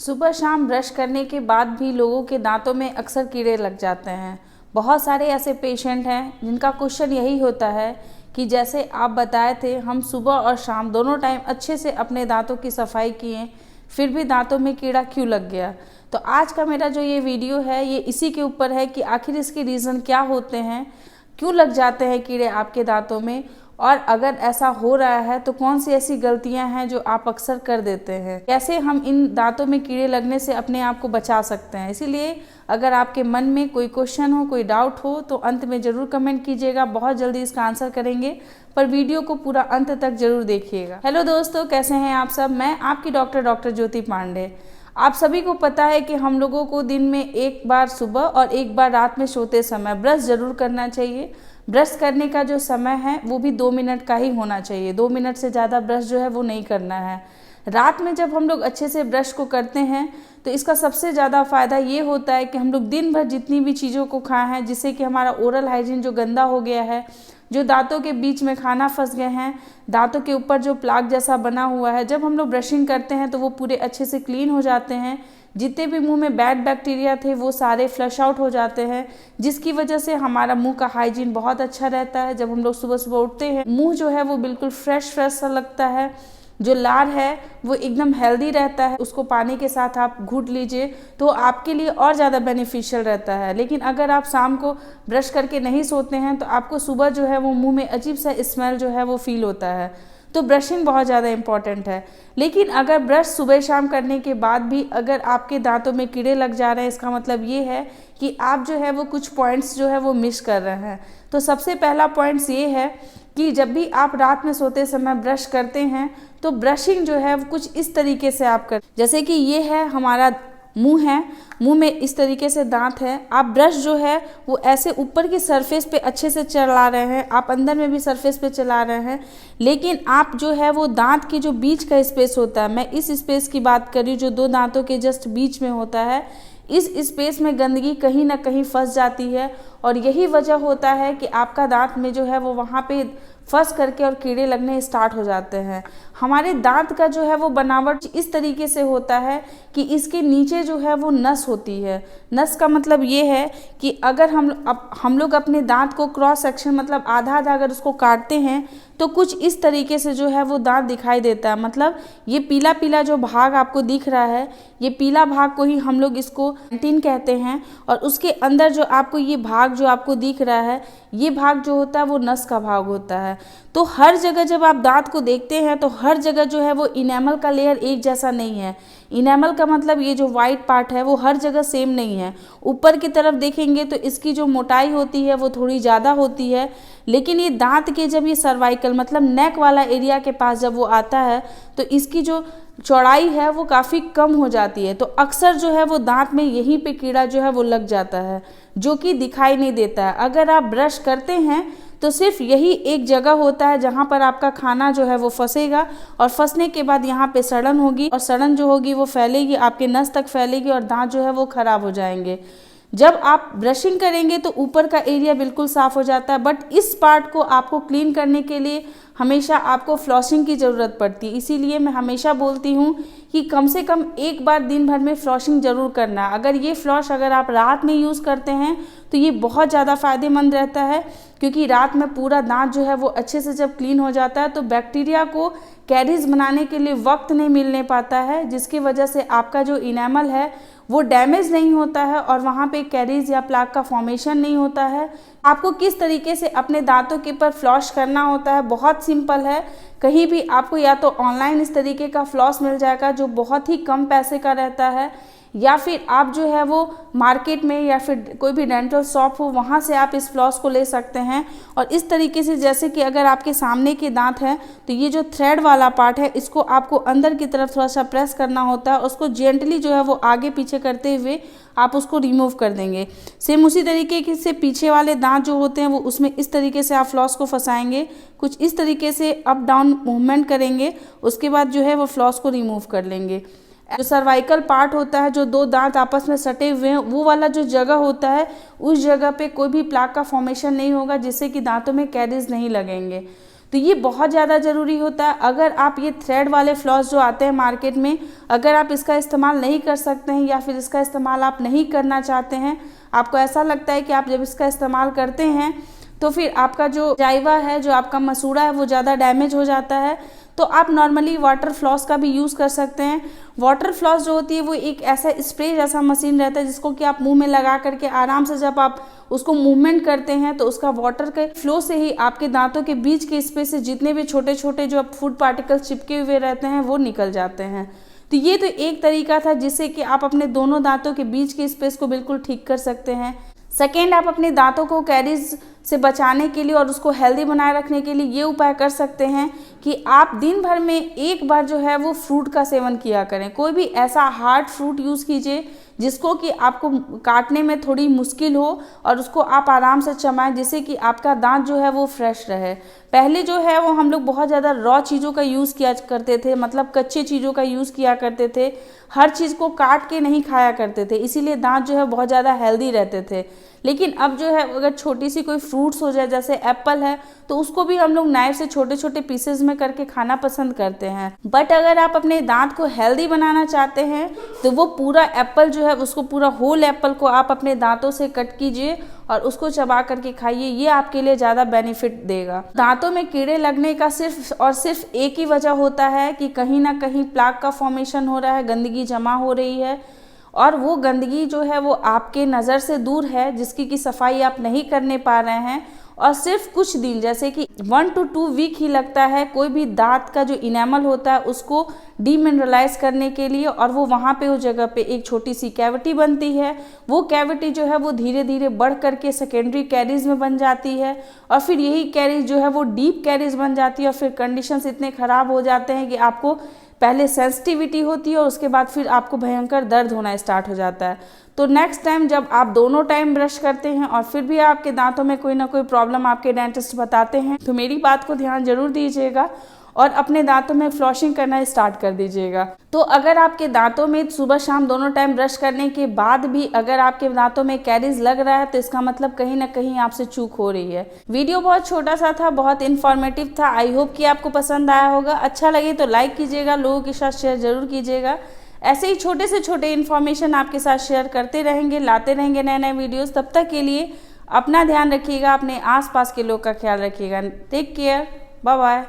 सुबह शाम ब्रश करने के बाद भी लोगों के दांतों में अक्सर कीड़े लग जाते हैं। बहुत सारे ऐसे पेशेंट हैं जिनका क्वेश्चन यही होता है कि जैसे आप बताए थे हम सुबह और शाम दोनों टाइम अच्छे से अपने दांतों की सफाई किए, फिर भी दांतों में कीड़ा क्यों लग गया। तो आज का मेरा जो ये वीडियो है ये इसी के ऊपर है कि आखिर इसके रीज़न क्या होते हैं, क्यों लग जाते हैं कीड़े आपके दांतों में, और अगर ऐसा हो रहा है तो कौन सी ऐसी गलतियां हैं जो आप अक्सर कर देते हैं, कैसे हम इन दांतों में कीड़े लगने से अपने आप को बचा सकते हैं। इसीलिए अगर आपके मन में कोई क्वेश्चन हो, कोई डाउट हो तो अंत में ज़रूर कमेंट कीजिएगा, बहुत जल्दी इसका आंसर करेंगे, पर वीडियो को पूरा अंत तक जरूर देखिएगा। हेलो दोस्तों, कैसे हैं आप सब। मैं आपकी डॉक्टर ज्योति पांडे। आप सभी को पता है कि हम लोगों को दिन में एक बार सुबह और एक बार रात में सोते समय ब्रश जरूर करना चाहिए। ब्रश करने का जो समय है वो भी 2 मिनट का ही होना चाहिए, 2 मिनट से ज़्यादा ब्रश जो है वो नहीं करना है। रात में जब हम लोग अच्छे से ब्रश को करते हैं तो इसका सबसे ज़्यादा फ़ायदा ये होता है कि हम लोग दिन भर जितनी भी चीज़ों को खाए हैं, जिससे कि हमारा ओरल हाइजीन जो गंदा हो गया है, जो दांतों के बीच में खाना फंस गए हैं, दांतों के ऊपर जो प्लाक जैसा बना हुआ है, जब हम लोग ब्रशिंग करते हैं तो वो पूरे अच्छे से क्लीन हो जाते हैं। जितने भी मुंह में बैड बैक्टीरिया थे वो सारे फ्लश आउट हो जाते हैं, जिसकी वजह से हमारा मुंह का हाइजीन बहुत अच्छा रहता है। जब हम लोग सुबह सुबह उठते हैं मुंह जो है वो बिल्कुल फ्रेश सा लगता है, जो लार है वो एकदम हेल्दी रहता है। उसको पानी के साथ आप घूट लीजिए तो आपके लिए और ज़्यादा बेनिफिशियल रहता है। लेकिन अगर आप शाम को ब्रश करके नहीं सोते हैं तो आपको सुबह जो है वो मुंह में अजीब सा स्मेल जो है वो फील होता है। तो ब्रशिंग बहुत ज़्यादा इम्पॉर्टेंट है। लेकिन अगर ब्रश सुबह शाम करने के बाद भी अगर आपके दांतों में कीड़े लग जा रहे हैं, इसका मतलब ये है कि आप जो है वो कुछ पॉइंट्स जो है वो मिस कर रहे हैं। तो सबसे पहला पॉइंट्स ये है कि जब भी आप रात में सोते समय ब्रश करते हैं तो ब्रशिंग जो है वो कुछ इस तरीके से आप कर, जैसे कि ये है हमारा मुंह है, मुंह में इस तरीके से दांत है, आप ब्रश जो है वो ऐसे ऊपर की सरफेस पे अच्छे से चला रहे हैं, आप अंदर में भी सरफेस पे चला रहे हैं, लेकिन आप जो है वो दांत की जो बीच का स्पेस होता है, मैं इस स्पेस की बात कर रही हूँ जो 2 दांतों के जस्ट बीच में होता है, इस स्पेस में गंदगी कहीं ना कहीं फंस जाती है और यही वजह होता है कि आपका दांत में जो है वो वहाँ पे फंस करके और कीड़े लगने स्टार्ट हो जाते हैं। हमारे दांत का जो है वो बनावट इस तरीके से होता है कि इसके नीचे जो है वो नस होती है। नस का मतलब ये है कि अगर हम लोग अपने दांत को क्रॉस सेक्शन मतलब आधा आधा अगर उसको काटते हैं तो कुछ इस तरीके से जो है वो दांत दिखाई देता है। मतलब ये पीला पीला जो भाग आपको दिख रहा है, ये पीला भाग को ही हम लोग इसको डेंटिन कहते हैं, और उसके अंदर जो आपको ये भाग जो आपको दिख रहा है, ये भाग जो होता है वो नस का भाग होता है। तो हर जगह जब आप दांत को देखते हैं तो हर जगह जो है वो इनेमल का लेयर एक जैसा नहीं है। इनेमल का मतलब ये जो वाइट पार्ट है वो हर जगह सेम नहीं है। ऊपर की तरफ देखेंगे तो इसकी जो मोटाई होती है वो थोड़ी ज़्यादा होती है, लेकिन ये दांत के जब ये सर्वाइकल मतलब नेक वाला एरिया के पास जब वो आता है तो इसकी जो चौड़ाई है वो काफ़ी कम हो जाती है। तो अक्सर जो है वो दांत में यहीं पे कीड़ा जो है वो लग जाता है, जो कि दिखाई नहीं देता है। अगर आप ब्रश करते हैं तो सिर्फ यही एक जगह होता है जहाँ पर आपका खाना जो है वो फंसेगा, और फंसने के बाद यहाँ पे सड़न होगी, और सड़न जो होगी वो फैलेगी, आपके नस तक फैलेगी और दांत जो है वो खराब हो जाएंगे। जब आप ब्रशिंग करेंगे तो ऊपर का एरिया बिल्कुल साफ़ हो जाता है, बट इस पार्ट को आपको क्लीन करने के लिए हमेशा आपको फ्लॉसिंग की ज़रूरत पड़ती है। इसीलिए मैं हमेशा बोलती हूँ कि कम से कम एक बार दिन भर में फ्लॉसिंग ज़रूर करना। अगर ये फ्लॉस अगर आप रात में यूज़ करते हैं तो ये बहुत ज़्यादा फ़ायदेमंद रहता है, क्योंकि रात में पूरा दांत जो है वो अच्छे से जब क्लीन हो जाता है तो बैक्टीरिया को कैरीज बनाने के लिए वक्त नहीं मिलने पाता है, जिसकी वजह से आपका जो इनेमल है वो डैमेज नहीं होता है और वहाँ पे कैरीज या प्लाक का फॉर्मेशन नहीं होता है। आपको किस तरीके से अपने दांतों के ऊपर फ्लॉस करना होता है, बहुत सिंपल है। कहीं भी आपको या तो ऑनलाइन इस तरीके का फ्लॉस मिल जाएगा जो बहुत ही कम पैसे का रहता है, या फिर आप जो है वो मार्केट में या फिर कोई भी डेंटल शॉप हो वहाँ से आप इस फ्लॉस को ले सकते हैं। और इस तरीके से जैसे कि अगर आपके सामने के दांत हैं तो ये जो थ्रेड वाला पार्ट है इसको आपको अंदर की तरफ थोड़ा सा प्रेस करना होता है, उसको जेंटली जो है वो आगे पीछे करते हुए आप उसको रिमूव कर देंगे। सेम उसी तरीके से पीछे वाले दांत जो होते हैं वो उसमें इस तरीके से आप फ्लॉस को फंसाएंगे, कुछ इस तरीके से अप डाउन मूवमेंट करेंगे, उसके बाद जो है वो फ्लॉस को रिमूव कर लेंगे। जो सर्वाइकल पार्ट होता है, जो 2 दांत आपस में सटे हुए हैं, वो वाला जो जगह होता है उस जगह पे कोई भी प्लाक का फॉर्मेशन नहीं होगा, जिससे कि दांतों में कैरीज नहीं लगेंगे। तो ये बहुत ज़्यादा ज़रूरी होता है। अगर आप ये थ्रेड वाले फ्लॉस जो आते हैं मार्केट में, अगर आप इसका इस्तेमाल नहीं कर सकते हैं या फिर इसका इस्तेमाल आप नहीं करना चाहते हैं, आपको ऐसा लगता है कि आप जब इसका इस्तेमाल करते हैं तो फिर आपका जो जाइवा है, जो आपका मसूड़ा है, वो ज़्यादा डैमेज हो जाता है, तो आप नॉर्मली वाटर फ्लॉस का भी यूज़ कर सकते हैं। वाटर फ्लॉस जो होती है वो एक ऐसा स्प्रे जैसा मशीन रहता है जिसको कि आप मुंह में लगा करके आराम से जब आप उसको मूवमेंट करते हैं तो उसका वाटर के फ्लो से ही आपके दांतों के बीच के स्पेस से जितने भी छोटे छोटे जो फूड पार्टिकल्स चिपके हुए रहते हैं वो निकल जाते हैं। तो ये तो एक तरीका था जिससे कि आप अपने दोनों दांतों के बीच के स्पेस को बिल्कुल ठीक कर सकते हैं। सेकेंड, आप अपने दांतों को कैरीज से बचाने के लिए और उसको हेल्दी बनाए रखने के लिए ये उपाय कर सकते हैं कि आप दिन भर में एक बार जो है वो फ्रूट का सेवन किया करें। कोई भी ऐसा हार्ड फ्रूट यूज़ कीजिए जिसको कि आपको काटने में थोड़ी मुश्किल हो और उसको आप आराम से चबाएं, जिससे कि आपका दांत जो है वो फ्रेश रहे। पहले जो है वो हम लोग बहुत ज़्यादा रॉ चीज़ों का यूज़ किया करते थे, मतलब कच्चे चीज़ों का यूज़ किया करते थे, हर चीज़ को काट के नहीं खाया करते थे, इसीलिए दांत जो है बहुत ज़्यादा हेल्दी रहते थे। लेकिन अब जो है अगर छोटी सी कोई फ्रूट्स हो जाए, जैसे एप्पल है, तो उसको भी हम लोग नाइफ से छोटे छोटे पीसेस में करके खाना पसंद करते हैं। बट अगर आप अपने दांत को हेल्दी बनाना चाहते हैं तो वो पूरा एप्पल जो है उसको पूरा होल एप्पल को आप अपने दांतों से कट कीजिए और उसको चबा करके खाइए, ये आपके लिए ज़्यादा बेनिफिट देगा। दांतों में कीड़े लगने का सिर्फ और सिर्फ एक ही वजह होता है कि कहीं ना कहीं प्लाक का फॉर्मेशन हो रहा है, गंदगी जमा हो रही है, और वो गंदगी जो है वो आपके नज़र से दूर है, जिसकी की सफाई आप नहीं करने पा रहे हैं। और सिर्फ कुछ दिन, जैसे कि 1 to 2 वीक ही लगता है कोई भी दांत का जो इनेमल होता है उसको डीमिनरलाइज करने के लिए, और वो वहाँ पे उस जगह पे एक छोटी सी कैविटी बनती है। वो कैविटी जो है वो धीरे धीरे बढ़ करके सेकेंडरी कैरीज में बन जाती है, और फिर यही कैरीज जो है वो डीप कैरीज बन जाती है, और फिर कंडीशंस इतने ख़राब हो जाते हैं कि आपको पहले सेंसिटिविटी होती है और उसके बाद फिर आपको भयंकर दर्द होना स्टार्ट हो जाता है। तो नेक्स्ट टाइम जब आप दोनों टाइम ब्रश करते हैं और फिर भी आपके दांतों में कोई ना कोई प्रॉब्लम आपके डेंटिस्ट बताते हैं, तो मेरी बात को ध्यान जरूर दीजिएगा और अपने दांतों में फ्लॉशिंग करना स्टार्ट कर दीजिएगा। तो अगर आपके दांतों में सुबह शाम दोनों टाइम ब्रश करने के बाद भी अगर आपके दांतों में कैरीज लग रहा है तो इसका मतलब कहीं ना कहीं आपसे चूक हो रही है। वीडियो बहुत छोटा सा था, बहुत इन्फॉर्मेटिव था। आई होप कि आपको पसंद आया होगा। अच्छा लगे तो लाइक कीजिएगा, लोगों के साथ शेयर जरूर कीजिएगा। ऐसे ही छोटे से छोटे इन्फॉर्मेशन आपके साथ शेयर करते रहेंगे, लाते रहेंगे नए नए वीडियोस। तब तक के लिए अपना ध्यान रखिएगा, अपने आसपास के लोग का ख्याल रखिएगा। Take care, bye bye.